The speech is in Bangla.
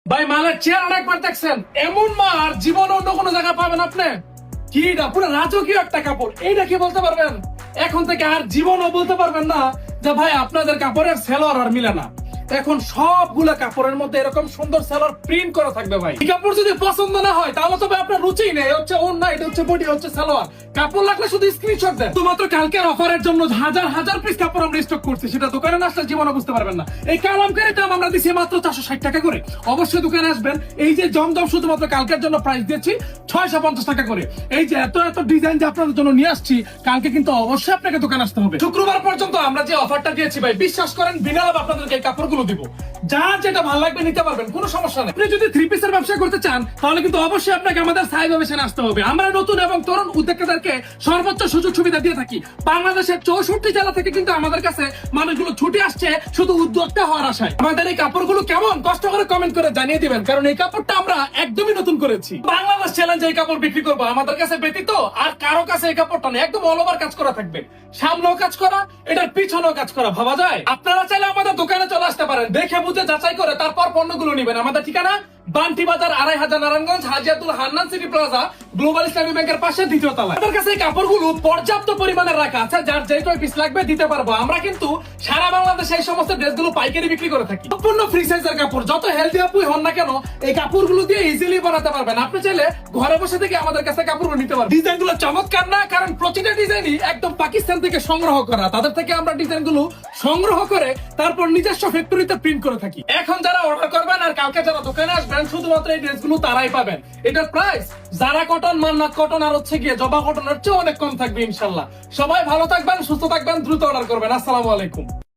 ভাই মালের চেয়ার অনেকবার দেখছেন, এমন মাল জীবন অন্য কোনো জায়গায় পাবেন আপনি? কি এটা পুরো রাজকীয় একটা কাপড়, এইটা কি বলতে পারবেন? এখন থেকে আর জীবনও বলতে পারবেন না যে ভাই আপনাদের কাপড়ের সেলর আর মিলে না। এখন সবগুলা কাপড়ের মধ্যে এরকম সুন্দর সেলর প্রিন্ট করা থাকবে ভাই। এই কাপড় যদি পছন্দ না হয় তাহলে তবে আপনার রুচি নেই। হচ্ছে ওন্না, এটা হচ্ছে বডি, হচ্ছে সালোয়ার। কাপড় লাগলে শুধু স্ক্রিনশট দেন। শুধুমাত্র কালকের অফারের জন্য হাজার হাজার পিস কাপড় আমরা স্টক করছি, সেটা দোকানে না আসলে জীবনে বুঝতে পারবেন না। এই কালামকারীর দাম আমরা দিচ্ছি মাত্র 460 টাকা করে। অবশ্যই দোকানে আসবেন। এই যে জমজম শুধুমাত্র কালকের জন্য প্রাইস দিচ্ছি 650 টাকা করে। এই যে এত এত ডিজাইন যে আপনাদের জন্য নিয়ে আসছি, কালকে কিন্তু অবশ্যই আপনাকে দোকানে আসতে হবে। শুক্রবার পর্যন্ত আমরা যে অফারটা দিয়েছি ভাই, বিশ্বাস করেন বিনা লাভ আপনাদেরকে এই কাপড়গুলো দিব। যার যেটা ভালো লাগবে নিতে পারবেন, কোনো সমস্যা নেই। আপনি যদি থ্রি পিসের ব্যবসা করতে চান তাহলে কিন্তু অবশ্যই আপনাকে আমাদের সাইজ অফিসে আসতে হবে। আমরা নতুন এবং তরুণ উদ্যোক্তাদেরকে সর্বোচ্চ সুযোগ সুবিধা দিয়ে থাকি। বাংলাদেশের 64 জেলা থেকে কিন্তু আমাদের কাছে মানুষগুলো ছুটে আসছে শুধু উদ্যোক্তা হওয়ার আশায়। আমাদের এই কাপড়গুলো কেমন কষ্ট করে কমেন্ট করে জানিয়ে দিবেন, কারণ এই কাপড়টা আমরা একদমই নতুন করেছি। বাংলাদেশ চ্যালেঞ্জে এই কাপড় বিক্রি করবো আমাদের কাছে ব্যতীত আর কারো কাছে এই কাপড়টা নেই। একদম অল ওভার কাজ করা থাকবে, সামনেও কাজ করা, এটার পিছনেও কাজ করা। ভাবা যায়? আপনারা চাইলে আমাদের দোকানে চলে আসতে পারেন, দেখে বুঝে যাচাই করে তারপর পণ্যগুলো নেবেন। আমাদের ঠিকানা Banti Bazar 2500 Narayanganj, Haji Abdul Hannan city plaza, global Islami ব্যাংকের পাশে দ্বিতীয় তলায়। আমাদের কাছে এই কাপড়গুলো পর্যাপ্ত পরিমাণে রাখা আছে, যার যে কয় পিস লাগবে দিতে পারবো। আমরা কিন্তু সারা বাংলাদেশে এই সমস্ত ড্রেসগুলো পাইকারি বিক্রি করে থাকি। সম্পূর্ণ ফ্রি সাইজের কাপড়, যত হেলদি আপুই হন না কেন এই কাপড়গুলো দিয়ে ইজিলি বানাতে পারবেন। আপনি চাইলে ঘরে বসে থেকে আমাদের কাছে কাপড়গুলো নিতে পারবেন। ডিজাইনগুলো চমৎকার না? কারণ প্রতিটা ডিজাইনই একদম পাকিস্তান থেকে সংগ্রহ করা। তাদের থেকে আমরা ডিজাইনগুলো সংগ্রহ করে তারপর নিজস্ব ফ্যাক্টরিতে প্রিন্ট করে থাকি। এখন যারা অর্ডার করবেন আর কালকে যারা দোকানে আসবেন, শুধুমাত্র এই ড্রেসগুলো তারাই পাবেন। এটার প্রাইস যারা কটন, মান্নাত কটন আর হচ্ছে গিয়ে জবা কটনের চেয়ে অনেক কম থাকবে ইনশাল্লাহ। সবাই ভালো থাকবেন, সুস্থ থাকবেন, দ্রুত অর্ডার করবেন। আসসালামু আলাইকুম।